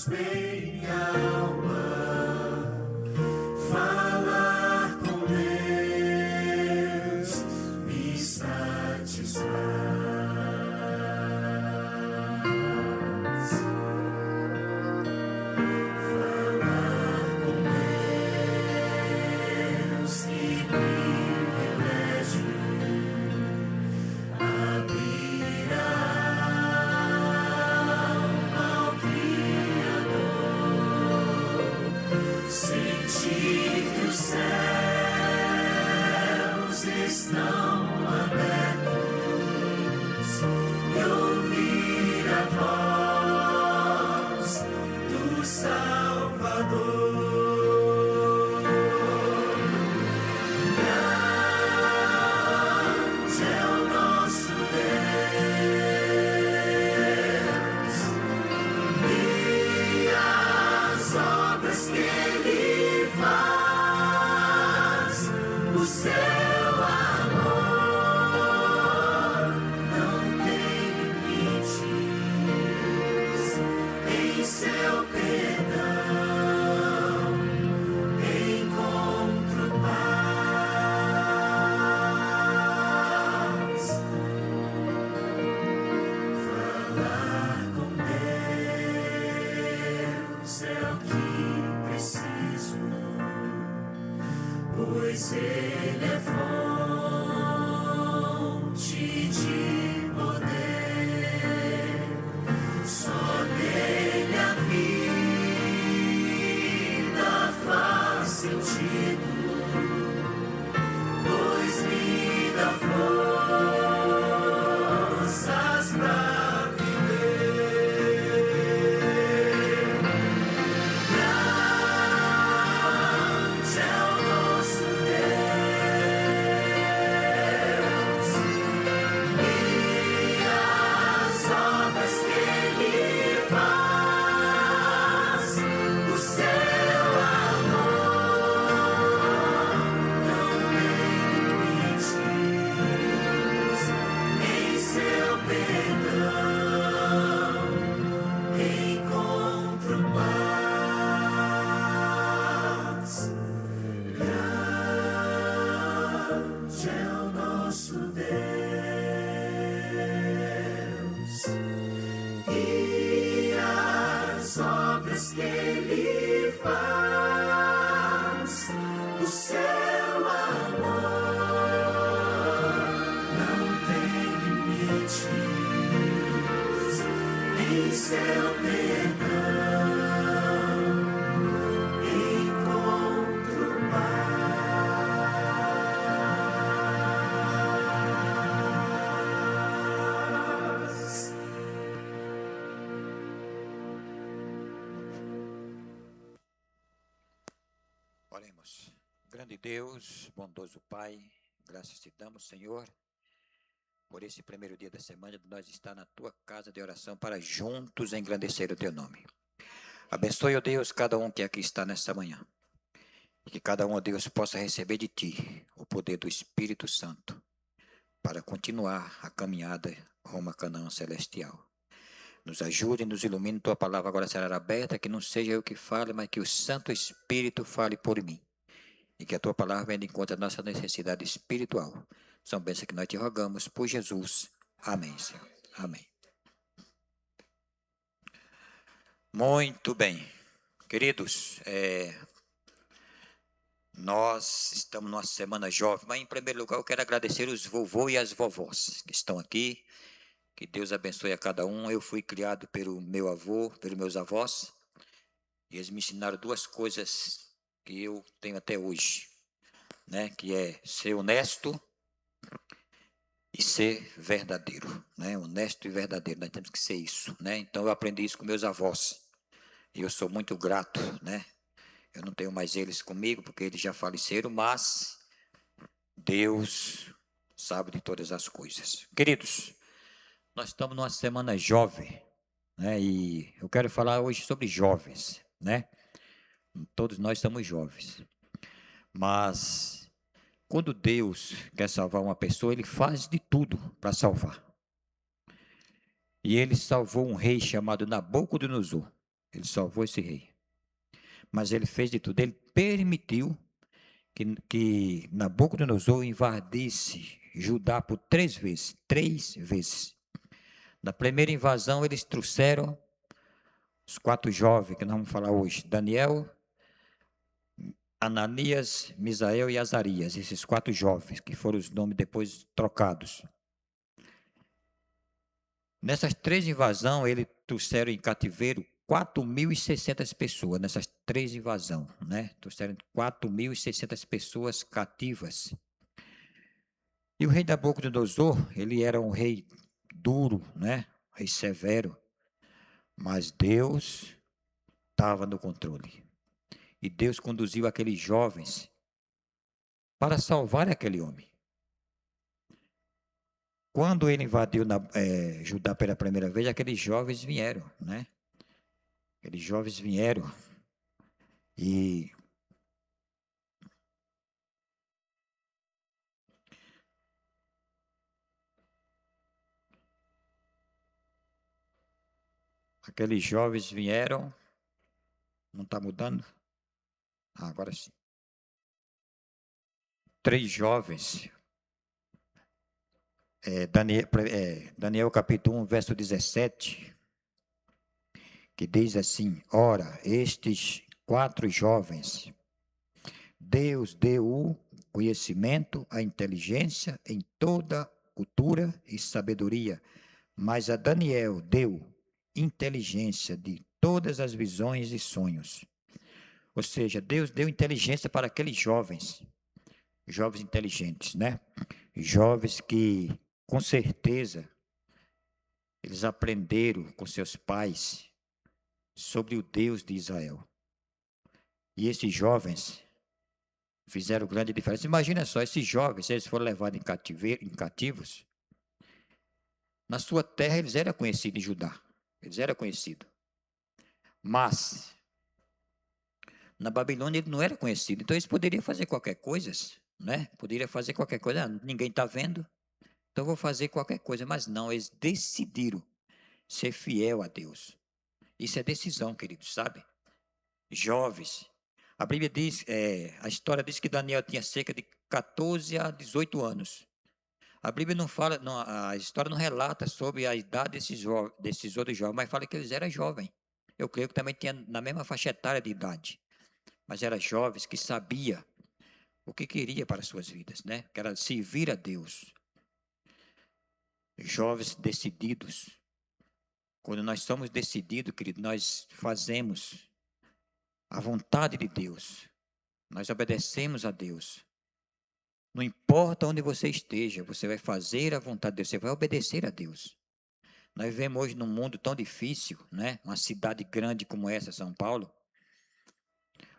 minha alma, falar com Deus me satisfaz. Falar com Deus, que privilégio, abrir a alma ao Criador, sentir que os céus estão abertos e ouvir a voz do Salvador. Grande é o nosso Deus, e as obras que Ele faz, o seu amor não tem limites, em seu perdão encontro paz. Falar com Deus é o que preciso, pois Ele é fonte de poder. Só nele a vida faz sentido, pois me dá forças pra viver. Grande é o nosso Deus, e as obras que Ele faz, o seu amor não tem limites, em seu perdão encontro paz. Grande é o nosso Deus, e as obras que Ele faz, o seu amor não tem limites, em seu perdão encontro paz. Oremos. Grande Deus, bondoso Pai, graças te damos, Senhor, por esse primeiro dia da semana de nós estar na tua casa de oração para juntos engrandecer o teu nome. Abençoe, ó Deus, cada um que aqui está nessa manhã. E que cada um, ó Deus, possa receber de ti o poder do Espírito Santo para continuar a caminhada rumo a Canaã celestial. Nos ajude e nos ilumine, tua palavra agora será aberta, que não seja eu que fale, mas que o Santo Espírito fale por mim. E que a tua palavra venha de encontro à nossa necessidade espiritual. São bênçãos que nós te rogamos por Jesus. Amém, Senhor. Amém. Muito bem. Queridos, nós estamos numa semana jovem, mas em primeiro lugar eu quero agradecer os vovôs e as vovós que estão aqui. Que Deus abençoe a cada um. Eu fui criado pelo meu avô, pelos meus avós, e eles me ensinaram duas coisas que eu tenho até hoje, né? Que é ser honesto e ser verdadeiro, né? Honesto e verdadeiro, nós temos que ser isso, né? Então eu aprendi isso com meus avós, e eu sou muito grato, né? Eu não tenho mais eles comigo, porque eles já faleceram, mas Deus sabe de todas as coisas. Queridos, nós estamos numa semana jovem, né? E eu quero falar hoje sobre jovens, né? Todos nós somos jovens. Mas quando Deus quer salvar uma pessoa, Ele faz de tudo para salvar. E Ele salvou um rei chamado Nabucodonosor. Ele salvou esse rei. Mas ele fez de tudo. Ele permitiu que Nabucodonosor invadisse Judá por 3 vezes. 3 vezes. Na primeira invasão, eles trouxeram os 4 jovens, que nós vamos falar hoje: Daniel, Ananias, Misael e Azarias. Esses 4 jovens, que foram os nomes depois trocados. Nessas 3 invasões, eles trouxeram em cativeiro 4.600 pessoas, nessas 3 invasões, né? Trouxeram 4.600 pessoas cativas. E o rei Nabucodonosor, ele era um rei duro, né? Um rei severo. Mas Deus estava no controle. E Deus conduziu aqueles jovens para salvar aquele homem. Quando ele invadiu Judá pela primeira vez, aqueles jovens vieram, né? Aqueles jovens vieram e não está mudando? Ah, agora sim. 3 jovens, Daniel capítulo 1, verso 17, que diz assim: ora, estes 4 jovens, Deus deu o conhecimento, a inteligência em toda cultura e sabedoria, mas a Daniel deu inteligência de todas as visões e sonhos. Ou seja, Deus deu inteligência para aqueles jovens inteligentes, né? Jovens que, com certeza, eles aprenderam com seus pais sobre o Deus de Israel. E esses jovens fizeram grande diferença. Imagina só, esses jovens, eles foram levados em cativos. Na sua terra, eles eram conhecidos em Judá. Eles eram conhecidos. Mas, na Babilônia, ele não era conhecido. Então, eles poderiam fazer qualquer coisa, né? Poderiam fazer qualquer coisa. Ninguém está vendo, então vou fazer qualquer coisa. Mas não, eles decidiram ser fiel a Deus. Isso é decisão, queridos, sabe? Jovens. A Bíblia diz, a história diz que Daniel tinha cerca de 14 a 18 anos. A Bíblia não fala, não, a história não relata sobre a idade desses outros jovens, mas fala que eles eram jovens. Eu creio que também tinha na mesma faixa etária de idade. Mas eram jovens que sabiam o que queria para suas vidas, né? Que era servir a Deus. Jovens decididos. Quando nós somos decididos, querido, nós fazemos a vontade de Deus. Nós obedecemos a Deus. Não importa onde você esteja, você vai fazer a vontade de Deus, você vai obedecer a Deus. Nós vivemos hoje num mundo tão difícil, né? Uma cidade grande como essa, São Paulo,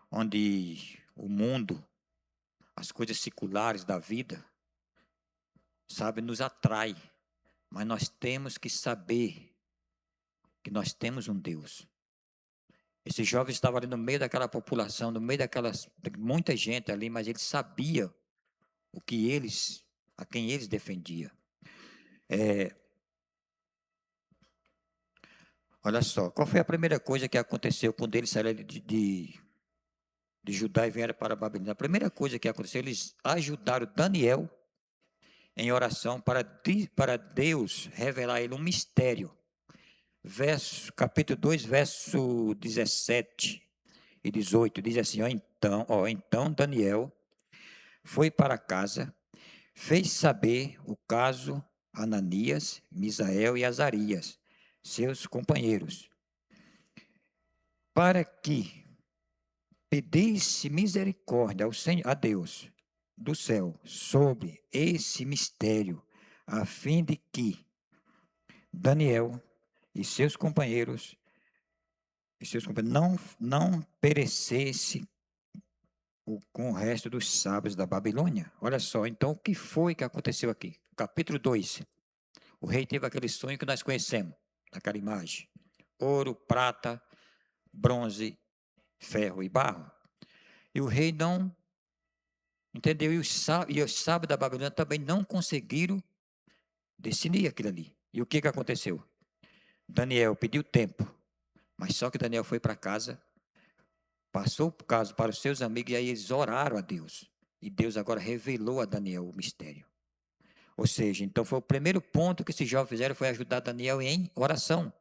onde o mundo, as coisas seculares da vida, sabe, nos atrai. Mas nós temos que saber que nós temos um Deus. Esses jovens estavam ali no meio daquela população, no meio muita gente ali, mas eles sabiam a quem eles defendiam. Olha só, qual foi a primeira coisa que aconteceu quando eles saíram de Judá e vieram para a Babilônia? A primeira coisa que aconteceu, eles ajudaram Daniel em oração para Deus revelar a ele um mistério. Capítulo 2, verso 17 e 18, diz assim: então Daniel foi para casa, fez saber o caso a Ananias, Misael e Azarias, seus companheiros, para que pedisse misericórdia a Deus do céu sobre esse mistério, a fim de que Daniel e seus companheiros não perecesse com o resto dos sábios da Babilônia. Olha só, então o que foi que aconteceu aqui? Capítulo 2. O rei teve aquele sonho que nós conhecemos, naquela imagem: ouro, prata, bronze, ferro e barro. E o rei não entendeu, e os sábios da Babilônia também não conseguiram decidir aquilo ali. E o que aconteceu? Daniel pediu tempo Mas só que Daniel foi para casa, passou o caso para os seus amigos e aí eles oraram a Deus. E Deus agora revelou a Daniel o mistério. Ou seja, então foi o primeiro ponto que esses jovens fizeram, foi ajudar Daniel em oração.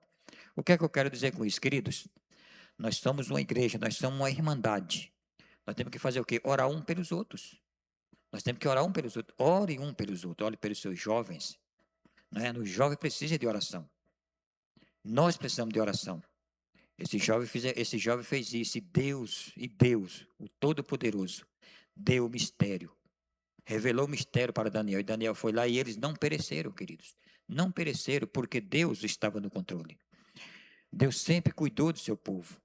O que é que eu quero dizer com isso, queridos? Nós somos uma igreja, nós somos uma irmandade. Nós temos que fazer o quê? Orar um pelos outros. Nós temos que orar um pelos outros. Ore um pelos outros, ore pelos seus jovens. Né? O jovem precisa de oração. Nós precisamos de oração. Esse jovem fez isso, e Deus, o Todo-Poderoso, deu o mistério. Revelou o mistério para Daniel, e Daniel foi lá e eles não pereceram, queridos. Não pereceram porque Deus estava no controle. Deus sempre cuidou do seu povo.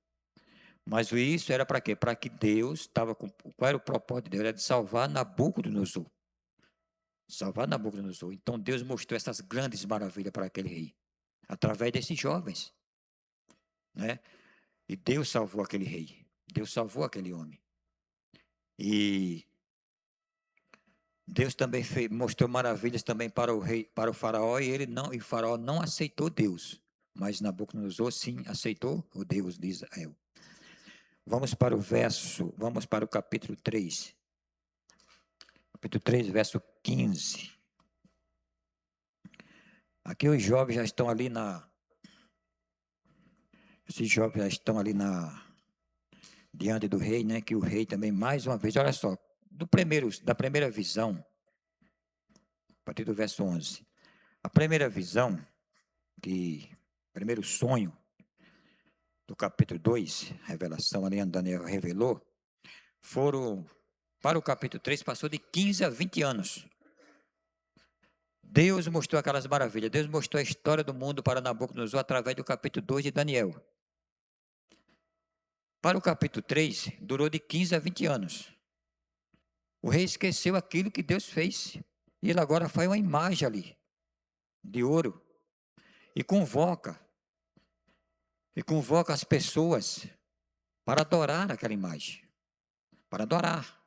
Mas isso era para quê? Para que Deus estava com. Qual era o propósito de Deus? Era de salvar Nabucodonosor. Salvar Nabucodonosor. Então Deus mostrou essas grandes maravilhas para aquele rei, através desses jovens. Né? E Deus salvou aquele rei. Deus salvou aquele homem. E Deus também mostrou maravilhas também para o rei, para o faraó, e o faraó não aceitou Deus. Mas Nabucodonosor sim aceitou o Deus de Israel. Vamos para o capítulo 3. Capítulo 3, verso 15. Aqui os jovens já estão ali esses jovens já estão ali diante do rei, né? Que o rei também, mais uma vez, olha só, da primeira visão, a partir do verso 11. A primeira visão, primeiro sonho, do capítulo 2, revelação ali, onde Daniel revelou, para o capítulo 3, passou de 15 a 20 anos. Deus mostrou aquelas maravilhas. Deus mostrou a história do mundo para Nabucodonosor através do capítulo 2 de Daniel. Para o capítulo 3, durou de 15 a 20 anos. O rei esqueceu aquilo que Deus fez. E ele agora faz uma imagem ali, de ouro, e convoca as pessoas para adorar aquela imagem. Para adorar.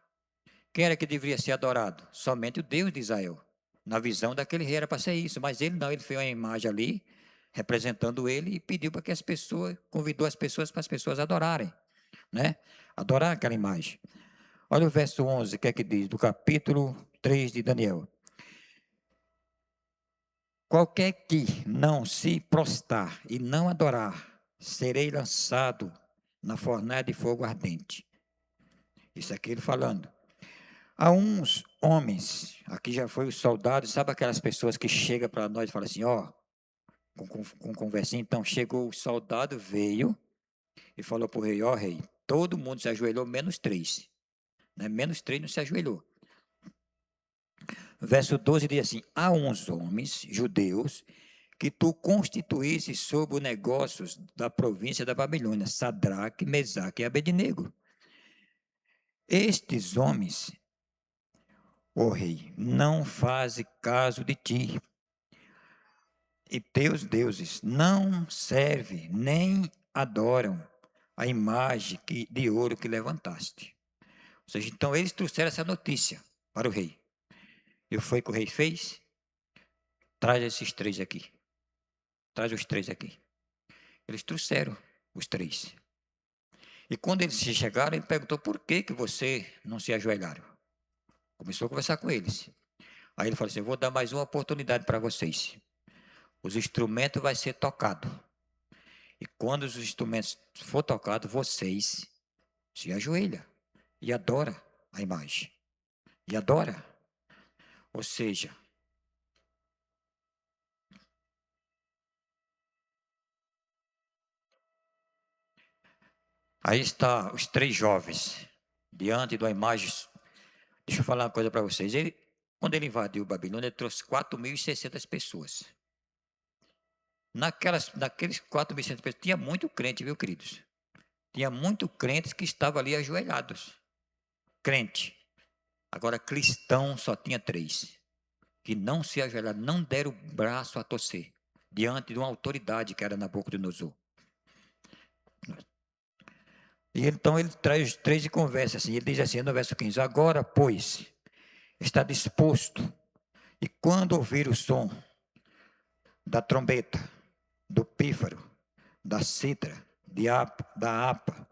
Quem era que deveria ser adorado? Somente o Deus de Israel. Na visão daquele rei era para ser isso, mas ele não, ele fez uma imagem ali, representando ele, e pediu para que convidou as pessoas para as pessoas adorarem, né? Adorar aquela imagem. Olha o verso 11, o que é que diz, do capítulo 3 de Daniel. Qualquer que não se prostrar e não adorar, serei lançado na fornalha de fogo ardente. Isso aqui ele falando. Há uns homens, aqui já foi os soldados, sabe aquelas pessoas que chegam para nós e falam assim, ó, com conversinha, então chegou o soldado, veio e falou para o rei, ó rei, todo mundo se ajoelhou, menos 3. Né? Menos 3 não se ajoelhou. Verso 12 diz assim, há uns homens judeus que tu constituísse sobre os negócios da província da Babilônia, Sadraque, Mesaque e Abednego. Estes homens, ó rei, não fazem caso de ti, e teus deuses não servem nem adoram a imagem de ouro que levantaste. Ou seja, então eles trouxeram essa notícia para o rei. E foi o que o rei fez? Traz esses 3 aqui. Traz os 3 aqui. Eles trouxeram os 3. E quando eles chegaram, ele perguntou, por que você não se ajoelharam? Começou a conversar com eles. Aí ele falou assim, vou dar mais uma oportunidade para vocês. Os instrumentos vão ser tocados. E quando os instrumentos for tocados, vocês se ajoelham e adora a imagem. E adora. Ou seja, aí está os 3 jovens, diante da imagem. Deixa eu falar uma coisa para vocês. Quando ele invadiu Babilônia, ele trouxe 4.600 pessoas. Naqueles 4.600 pessoas, tinha muito crente, viu, queridos? Tinha muito crentes que estavam ali ajoelhados. Crente. Agora, cristão só tinha 3. Que não se ajoelharam, não deram o braço a torcer. Diante de uma autoridade que era Nabucodonosor. E então ele traz os 3 e conversa assim. Ele diz assim no verso 15: agora, pois, está disposto, e quando ouvir o som da trombeta, do pífaro, da cítara, da harpa,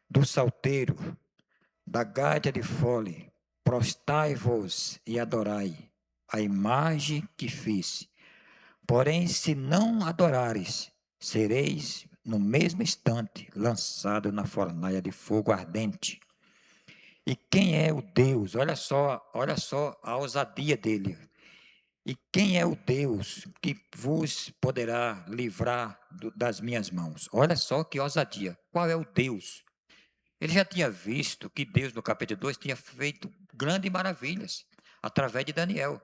do salteiro, da gaita de fole, prostai-vos e adorai a imagem que fiz. Porém, se não adorares, sereis no mesmo instante lançado na fornalha de fogo ardente. E quem é o Deus? Olha só a ousadia dele. E quem é o Deus que vos poderá livrar das minhas mãos? Olha só que ousadia. Qual é o Deus? Ele já tinha visto que Deus, no capítulo 2, tinha feito grandes maravilhas através de Daniel.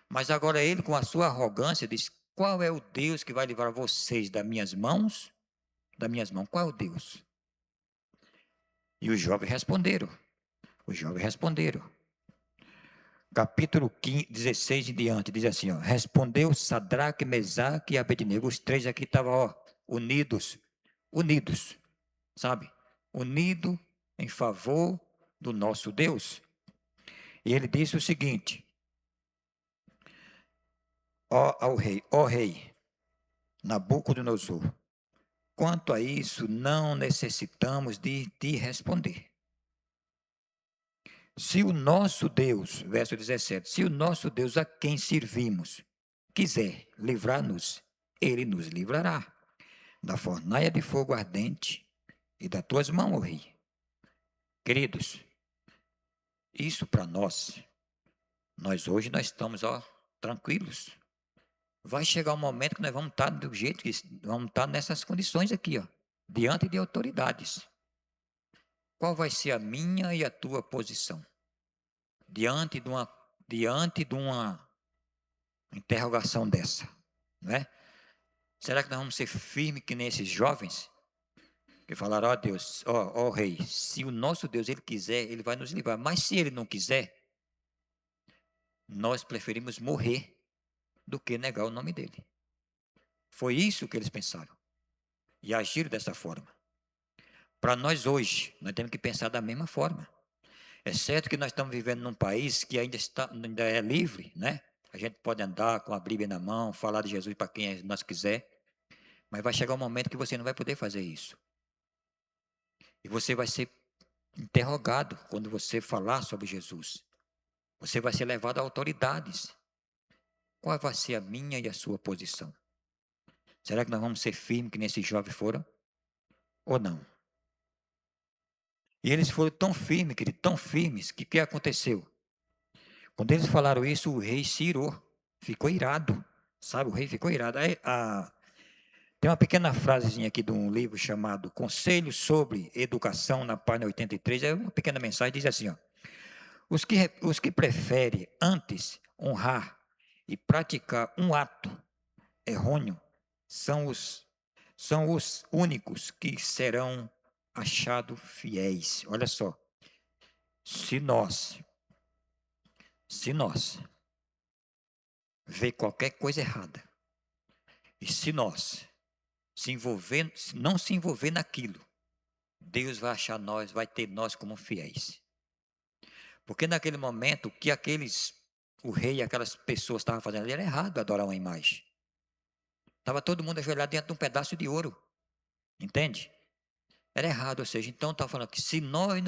Mas agora ele, com a sua arrogância, diz: qual é o Deus que vai livrar vocês das minhas mãos? Das minhas mãos, qual é o Deus? E os jovens responderam. Os jovens responderam. Capítulo 15, 16 em diante, diz assim, ó, respondeu Sadraque, Mesaque e Abednego, os três aqui estavam, unidos, sabe? Unidos em favor do nosso Deus. E ele disse o seguinte, ó rei, Nabucodonosor, quanto a isso, não necessitamos de te responder. Se o nosso Deus, verso 17, se o nosso Deus a quem servimos quiser livrar-nos, ele nos livrará da fornalha de fogo ardente e das tuas mãos, ó rei. Queridos, isso para nós hoje nós estamos, tranquilos. Vai chegar um momento que nós vamos estar do jeito que vamos estar nessas condições aqui, diante de autoridades. Qual vai ser a minha e a tua posição? Diante de uma interrogação dessa, né? Será que nós vamos ser firmes que nem esses jovens? Que falaram, Deus, ó rei, se o nosso Deus, ele quiser, ele vai nos livrar. Mas se ele não quiser, nós preferimos morrer do que negar o nome dele. Foi isso que eles pensaram. E agiram dessa forma. Para nós hoje, nós temos que pensar da mesma forma. É certo que nós estamos vivendo num país que ainda é livre, né? A gente pode andar com a Bíblia na mão, falar de Jesus para quem nós quiser, mas vai chegar um momento que você não vai poder fazer isso. E você vai ser interrogado quando você falar sobre Jesus. Você vai ser levado a autoridades. Qual vai ser a minha e a sua posição? Será que nós vamos ser firmes que nesses jovens foram? Ou não? E eles foram tão firmes, querido, tão firmes, que o que aconteceu? Quando eles falaram isso, o rei se irou, ficou irado, sabe? O rei ficou irado. Aí, tem uma pequena frasezinha aqui de um livro chamado Conselhos sobre Educação, na página 83, é uma pequena mensagem, diz assim, os que preferem antes honrar e praticar um ato errôneo são os únicos que serão achados fiéis. Olha só, se nós ver qualquer coisa errada, e se nós não se envolver naquilo, Deus vai achar nós, vai ter nós como fiéis. Porque naquele momento, o rei e aquelas pessoas estavam fazendo ali, era errado adorar uma imagem. Estava todo mundo ajoelhado dentro de um pedaço de ouro. Entende? Era errado, ou seja, então está falando que se nós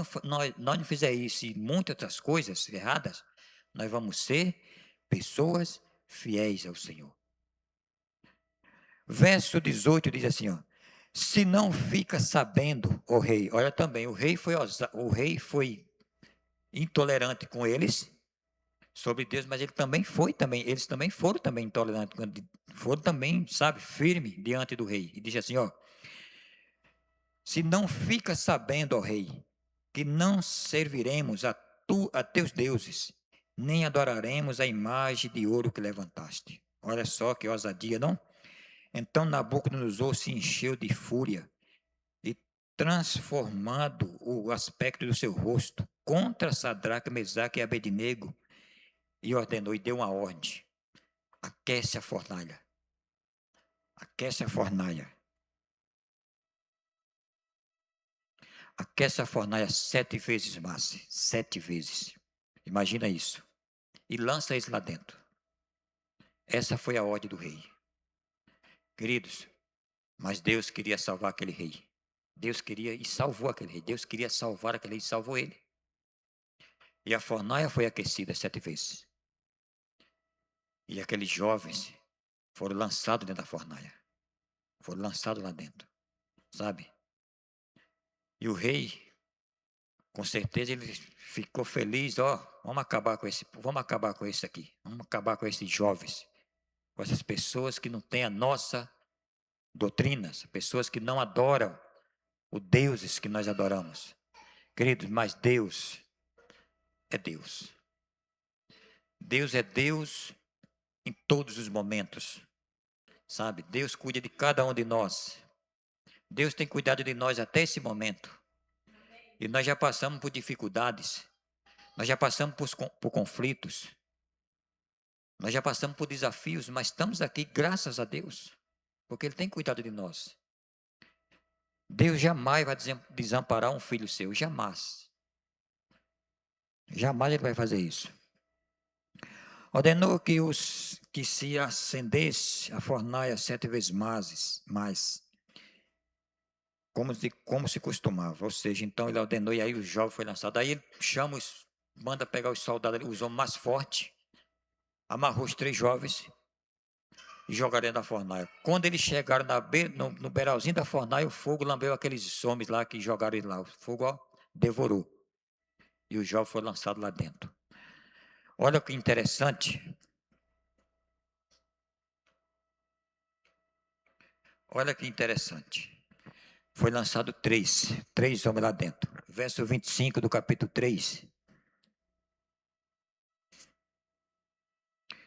não fizer isso e muitas outras coisas erradas, nós vamos ser pessoas fiéis ao Senhor. Verso 18 diz assim, se não fica sabendo, ó rei, olha também, o rei foi intolerante com eles sobre Deus, mas eles também foram também intolerantes, foram também, sabe, firme diante do rei. E diz assim, se não fica sabendo, ó rei, que não serviremos a teus deuses, nem adoraremos a imagem de ouro que levantaste. Olha só que ousadia, não? Então Nabucodonosor se encheu de fúria e, transformado o aspecto do seu rosto contra Sadraque, Mesaque e Abednego, e ordenou e deu uma ordem: aquece a fornalha. Aquece a fornalha. Aquece a fornalha 7 vezes mais. 7 vezes. Imagina isso. E lança eles lá dentro. Essa foi a ordem do rei. Queridos, mas Deus queria salvar aquele rei. Deus queria e salvou aquele rei. Deus queria salvar aquele rei e salvou ele. E a fornalha foi aquecida 7 vezes. E aqueles jovens foram lançados dentro da fornalha. Foram lançados lá dentro. Sabe? E o rei, com certeza, ele ficou feliz. Ó, vamos acabar com esse aqui. Vamos acabar com esses jovens. Com essas pessoas que não têm a nossa doutrina. Pessoas que não adoram os deuses que nós adoramos. Queridos, mas Deus é Deus. Deus é Deus em todos os momentos. Sabe? Deus cuida de cada um de nós. Deus tem cuidado de nós até esse momento. E nós já passamos por dificuldades. Nós já passamos por conflitos. Nós já passamos por desafios, mas estamos aqui graças a Deus. Porque Ele tem cuidado de nós. Deus jamais vai desamparar um filho seu. Jamais. Jamais Ele vai fazer isso. Ordenou que se acendesse a fornalha 7 vezes mais, como se costumava. Ou seja, então ele ordenou e aí o jovem foi lançado. Aí ele manda pegar os soldados, os homens mais fortes, amarrou os 3 jovens e jogaram dentro da fornalha. Quando eles chegaram no beiralzinho da fornalha, o fogo lambeu aqueles homens lá que jogaram ele lá. O fogo, ó, devorou. E o jovem foi lançado lá dentro. Olha que interessante. Olha que interessante. Foi lançado 3 homens lá dentro. Verso 25 do capítulo 3.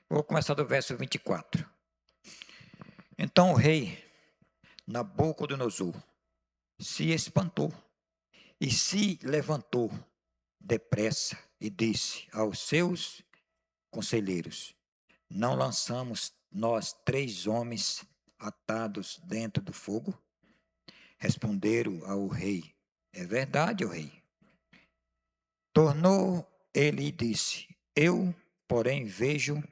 Vou começar do verso 24. Então o rei Nabucodonosor se espantou e se levantou depressa e disse aos seus conselheiros: não lançamos nós 3 homens atados dentro do fogo? Responderam ao rei: é verdade, ó rei. Tornou ele e disse: eu, porém, vejo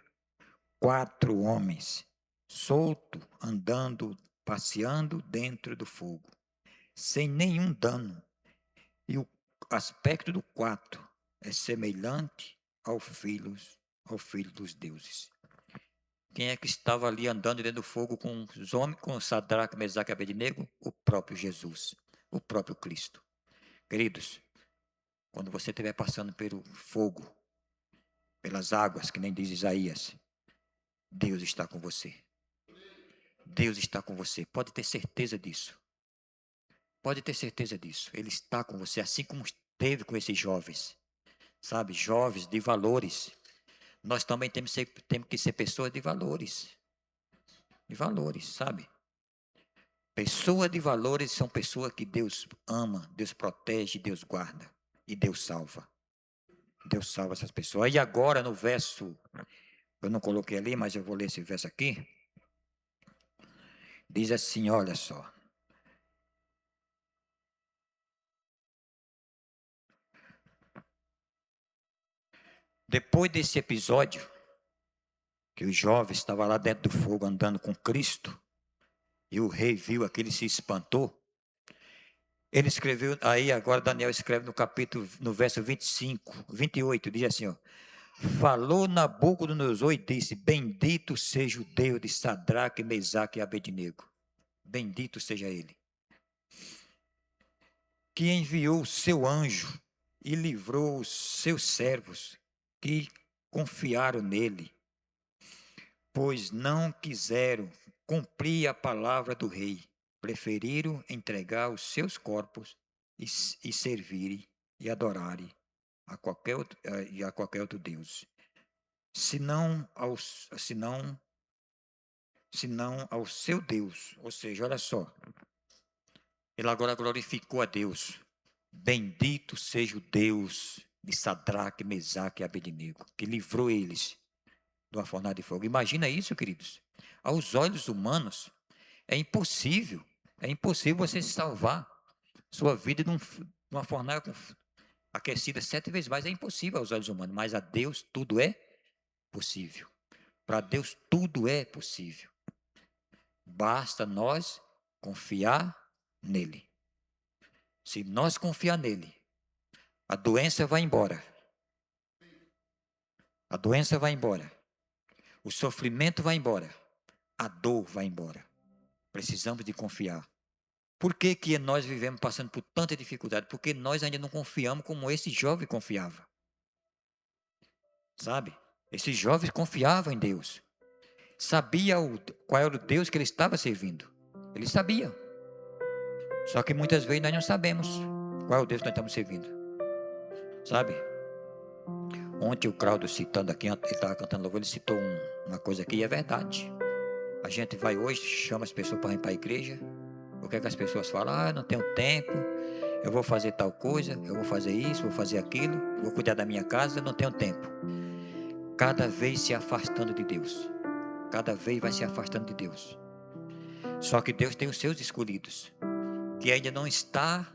4 homens soltos, andando, passeando dentro do fogo, sem nenhum dano. E o aspecto do 4 é semelhante ao filho dos deuses. Quem é que estava ali andando dentro do fogo com os homens, com Sadraque, Mesaque e Abednego? O próprio Jesus, o próprio Cristo. Queridos, quando você estiver passando pelo fogo, pelas águas, que nem diz Isaías, Deus está com você. Deus está com você. Pode ter certeza disso. Pode ter certeza disso. Ele está com você, assim como esteve com esses jovens. Sabe, jovens de valores. Nós também temos que ser pessoas de valores. De valores, sabe? Pessoas de valores são pessoas que Deus ama, Deus protege, Deus guarda e Deus salva. Deus salva essas pessoas. E agora no verso, eu não coloquei ali, mas eu vou ler esse verso aqui. Diz assim, olha só. Depois desse episódio, que o jovem estava lá dentro do fogo andando com Cristo, e o rei viu aquilo e se espantou, ele escreveu, aí agora Daniel escreve no verso 28, diz assim, ó: falou Nabucodonosor e disse: bendito seja o Deus de Sadraque, Mesaque e Abednego. Bendito seja ele, que enviou o seu anjo e livrou os seus servos que confiaram nele, pois não quiseram cumprir a palavra do rei, preferiram entregar os seus corpos e servirem e adorarem a qualquer outro Deus, senão ao seu Deus. Ou seja, olha só, ele agora glorificou a Deus. Bendito seja o Deus de Sadraque, Mesaque e Abednego, que livrou eles do fornalha de fogo. Imagina isso, queridos. Aos olhos humanos, é impossível você salvar sua vida de uma fornalha aquecida 7 vezes mais. É impossível aos olhos humanos, mas a Deus tudo é possível. Para Deus tudo é possível. Basta nós confiar nele. Se nós confiar nele, a doença vai embora. A doença vai embora. O sofrimento vai embora. A dor vai embora. Precisamos de confiar. Por que que nós vivemos passando por tanta dificuldade? Porque nós ainda não confiamos como esse jovem confiava. Sabe? Esse jovem confiava em Deus. Sabia qual era o Deus que ele estava servindo. Ele sabia. Só que muitas vezes nós não sabemos qual é o Deus que nós estamos servindo. Sabe? Ontem o Claudio citando aqui, ele estava cantando louvor, ele citou uma coisa aqui e é verdade. A gente vai hoje, chama as pessoas para ir para a igreja. O que é que as pessoas falam? Ah, eu não tenho tempo, eu vou fazer tal coisa, eu vou fazer isso, vou fazer aquilo, vou cuidar da minha casa, eu não tenho tempo. Cada vez se afastando de Deus. Cada vez vai se afastando de Deus. Só que Deus tem os seus escolhidos, que ainda não está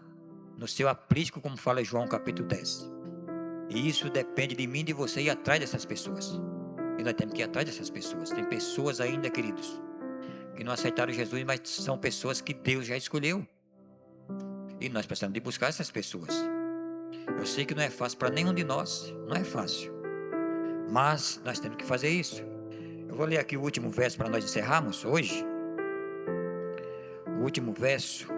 no seu aprisco, como fala João capítulo 10. E isso depende de mim e de você ir atrás dessas pessoas. E nós temos que ir atrás dessas pessoas. Tem pessoas ainda, queridos, que não aceitaram Jesus, mas são pessoas que Deus já escolheu. E nós precisamos de buscar essas pessoas. Eu sei que não é fácil para nenhum de nós, não é fácil. Mas nós temos que fazer isso. Eu vou ler aqui o último verso para nós encerrarmos hoje. O último verso,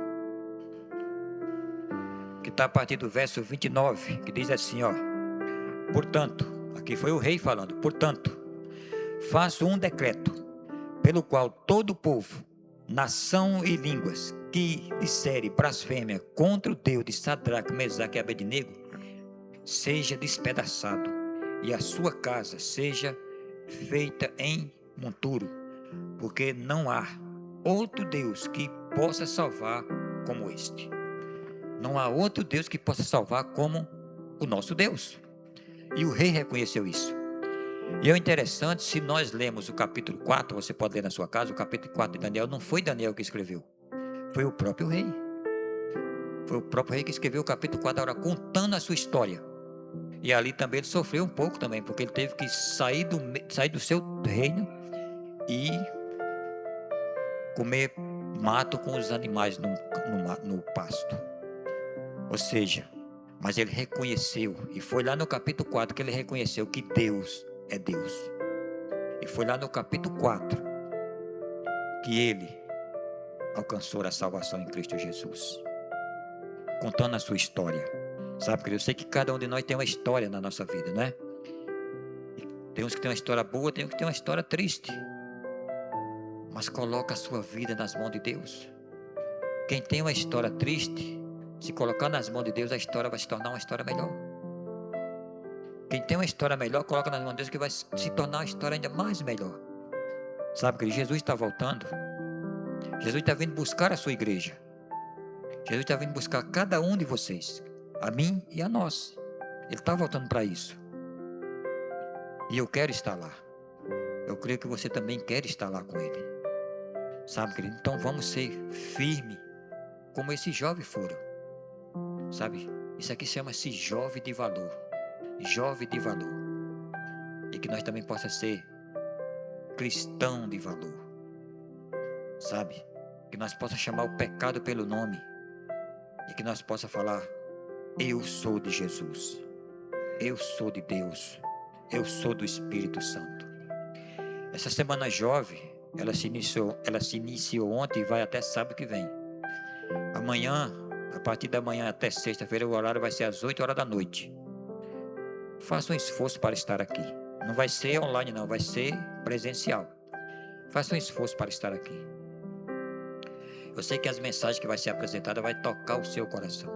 que está a partir do verso 29, que diz assim, ó. Portanto, aqui foi o rei falando, portanto, faço um decreto, pelo qual todo povo, nação e línguas, que disserem blasfêmia contra o Deus de Sadraque, Mesaque e Abednego, seja despedaçado, e a sua casa seja feita em monturo, porque não há outro Deus que possa salvar como este. Não há outro Deus que possa salvar como o nosso Deus. E o rei reconheceu isso. E é interessante, se nós lemos o capítulo 4, você pode ler na sua casa, o capítulo 4 de Daniel, não foi Daniel que escreveu, foi o próprio rei. Foi o próprio rei que escreveu o capítulo 4, agora contando a sua história. E ali também ele sofreu um pouco também, porque ele teve que sair do seu reino e comer mato com os animais no pasto. Ou seja, mas ele reconheceu, e foi lá no capítulo 4 que ele reconheceu que Deus é Deus. E foi lá no capítulo 4 que ele alcançou a salvação em Cristo Jesus. Contando a sua história. Sabe, querido, eu sei que cada um de nós tem uma história na nossa vida, né? Tem uns que tem uma história boa, tem uns que tem uma história triste. Mas coloca a sua vida nas mãos de Deus. Quem tem uma história triste, se colocar nas mãos de Deus, a história vai se tornar uma história melhor. Quem tem uma história melhor, coloca nas mãos de Deus, que vai se tornar uma história ainda mais melhor. Sabe, querido, Jesus está voltando. Jesus está vindo buscar a sua igreja. Jesus está vindo buscar cada um de vocês, a mim e a nós. Ele está voltando para isso. E eu quero estar lá. Eu creio que você também quer estar lá com Ele. Sabe, querido? Então vamos ser firmes, como esses jovens foram. Sabe? Isso aqui chama-se jovem de valor. Jovem de valor. E que nós também possa ser cristão de valor. Sabe? Que nós possa chamar o pecado pelo nome. E que nós possa falar: eu sou de Jesus. Eu sou de Deus. Eu sou do Espírito Santo. Essa semana jovem, ela se iniciou ontem e vai até sábado que vem. Amanhã, a partir da manhã até sexta-feira, o horário vai ser às 8 horas da noite. Faça um esforço para estar aqui. Não vai ser online não, vai ser presencial. Faça um esforço para estar aqui. Eu sei que as mensagens que vai ser apresentada vai tocar o seu coração.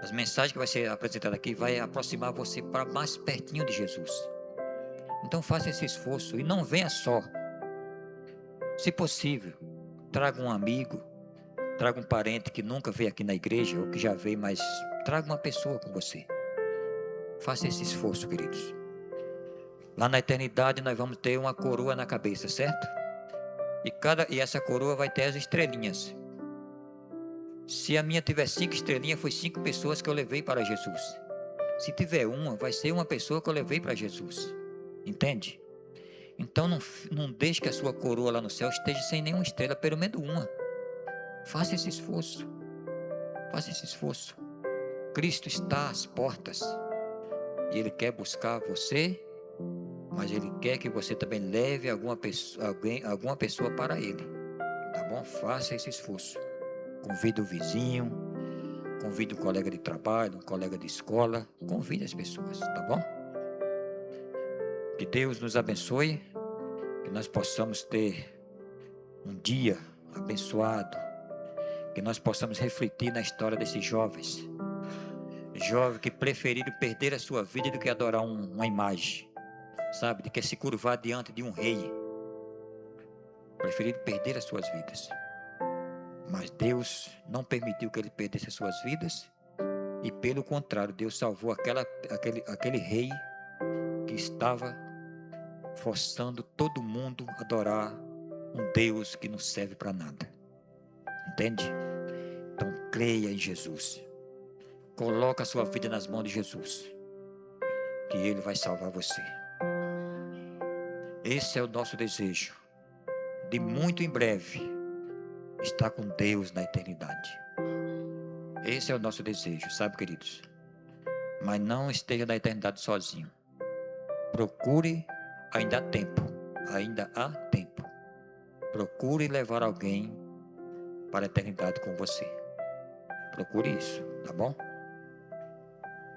As mensagens que vai ser apresentada aqui vai aproximar você para mais pertinho de Jesus. Então faça esse esforço e não venha só. Se possível, traga um amigo, traga um parente que nunca veio aqui na igreja ou que já veio, mas traga uma pessoa com você. Faça esse esforço, queridos. Lá na eternidade nós vamos ter uma coroa na cabeça, certo? E essa coroa vai ter as estrelinhas. Se a minha tiver 5 estrelinhas, foi 5 pessoas que eu levei para Jesus. Se tiver uma, vai ser uma pessoa que eu levei para Jesus. Entende? Então não deixe que a sua coroa lá no céu esteja sem nenhuma estrela, pelo menos uma. Faça esse esforço. Faça esse esforço. Cristo está às portas e Ele quer buscar você, mas Ele quer que você também leve alguma pessoa para Ele, tá bom? Faça esse esforço. Convide o vizinho, convide um colega de trabalho, um colega de escola, convide as pessoas, tá bom? Que Deus nos abençoe, que nós possamos ter um dia abençoado, que nós possamos refletir na história desses jovens que preferiram perder a sua vida do que adorar uma imagem, sabe, de que se curvar diante de um rei, preferiram perder as suas vidas, mas Deus não permitiu que ele perdesse as suas vidas, e pelo contrário, Deus salvou aquele rei que estava forçando todo mundo a adorar um Deus que não serve para nada, entende? Então creia em Jesus, coloca a sua vida nas mãos de Jesus, que Ele vai salvar você. Esse é o nosso desejo, de muito em breve estar com Deus na eternidade. Esse é o nosso desejo, sabe, queridos? Mas não esteja na eternidade sozinho. Procure, ainda há tempo, ainda há tempo. Procure levar alguém para a eternidade com você. Procure isso, tá bom?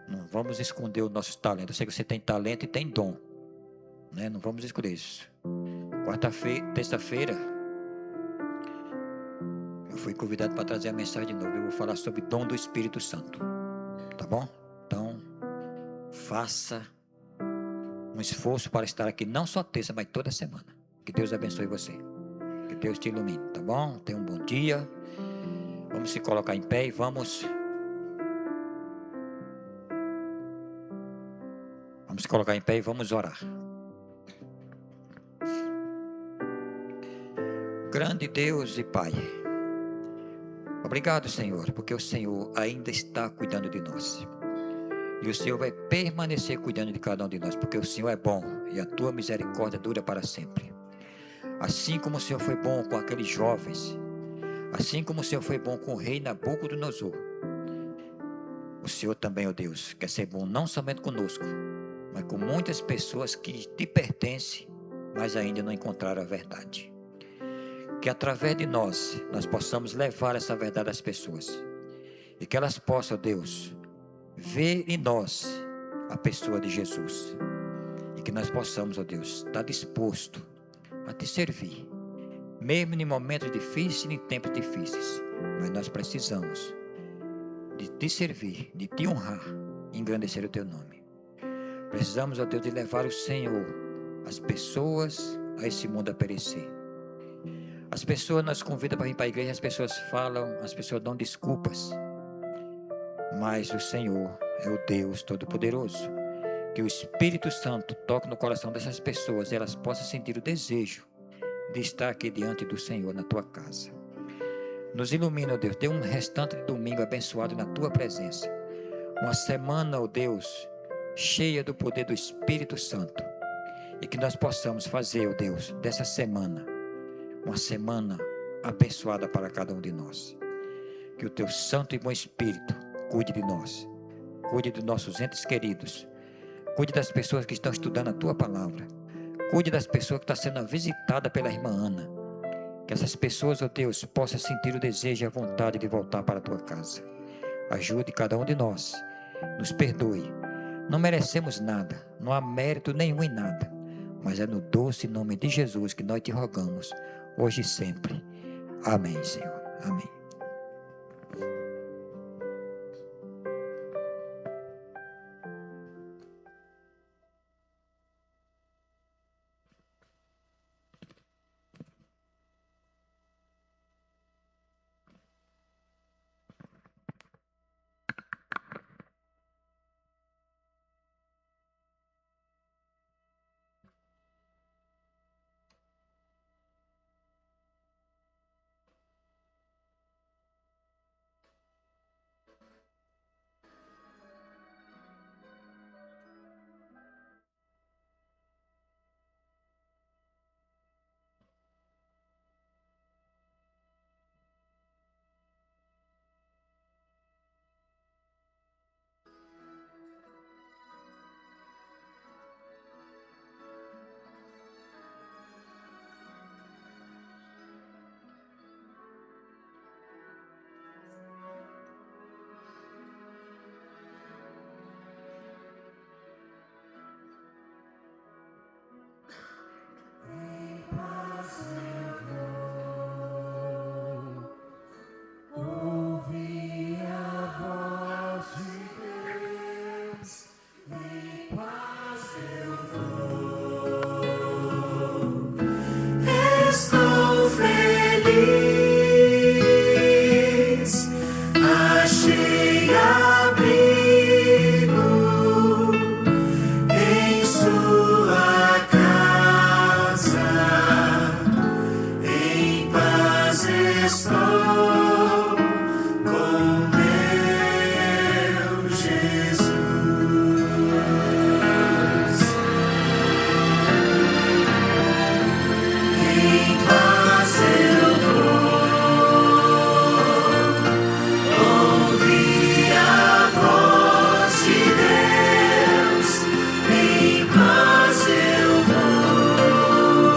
Não vamos esconder os nossos talentos. Eu sei que você tem talento e tem dom, né? Não vamos esconder isso. Terça-feira, eu fui convidado para trazer a mensagem de novo. Eu vou falar sobre dom do Espírito Santo, tá bom? Então, faça um esforço para estar aqui, não só terça, mas toda semana. Que Deus abençoe você. Que Deus te ilumine, tá bom? Tenha um bom dia. Vamos se colocar em pé e vamos se colocar em pé e vamos orar. Grande Deus e Pai, obrigado, Senhor, porque o Senhor ainda está cuidando de nós. E o Senhor vai permanecer cuidando de cada um de nós, porque o Senhor é bom e a tua misericórdia dura para sempre. Assim como o Senhor foi bom com aqueles jovens, assim como o Senhor foi bom com o rei Nabucodonosor, o Senhor também, ó Deus, quer ser bom não somente conosco, mas com muitas pessoas que te pertencem, mas ainda não encontraram a verdade. Que através de nós possamos levar essa verdade às pessoas, e que elas possam, ó Deus, ver em nós a pessoa de Jesus, e que nós possamos, ó Deus, estar disposto a te servir, mesmo em momentos difíceis e em tempos difíceis, mas nós precisamos de te servir, de te honrar e engrandecer o teu nome. Precisamos, ó Deus, de levar o Senhor, as pessoas a esse mundo a perecer. As pessoas nos convidam para vir para a igreja, as pessoas falam, as pessoas dão desculpas, mas o Senhor é o Deus Todo-Poderoso. Que o Espírito Santo toque no coração dessas pessoas e elas possam sentir o desejo de estar aqui diante do Senhor na tua casa. Nos ilumina, ó Deus, dê um restante de domingo abençoado na tua presença. Uma semana, ó Deus, cheia do poder do Espírito Santo. E que nós possamos fazer, ó Deus, dessa semana uma semana abençoada para cada um de nós. Que o teu Santo e bom Espírito cuide de nós, cuide dos nossos entes queridos, cuide das pessoas que estão estudando a tua palavra, cuide das pessoas que estão sendo visitadas pela irmã Ana. Que essas pessoas, ó Deus, possam sentir o desejo e a vontade de voltar para a tua casa. Ajude cada um de nós, nos perdoe. Não merecemos nada, não há mérito nenhum em nada, mas é no doce nome de Jesus que nós te rogamos, hoje e sempre. Amém, Senhor. Amém. com meu Jesus. Em paz eu vou ouvir a voz de Deus. Em paz eu vou,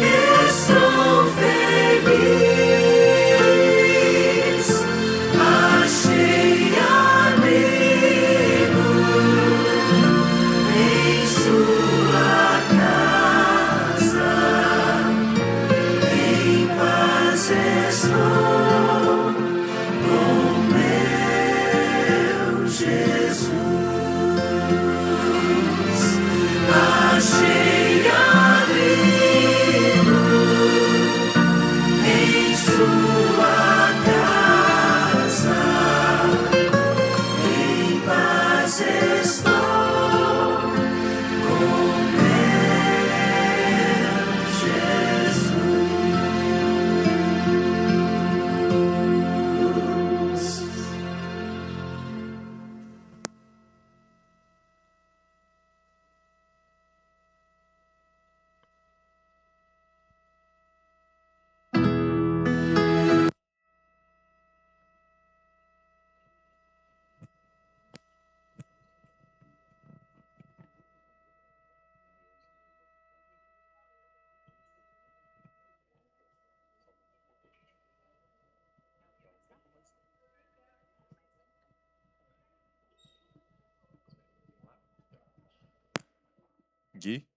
estou feliz. Achei abrigo em sua casa. Em paz estou com meu Jesus. Achei abrigo em sua casa. Em paz estou com meu Jesus. Gui?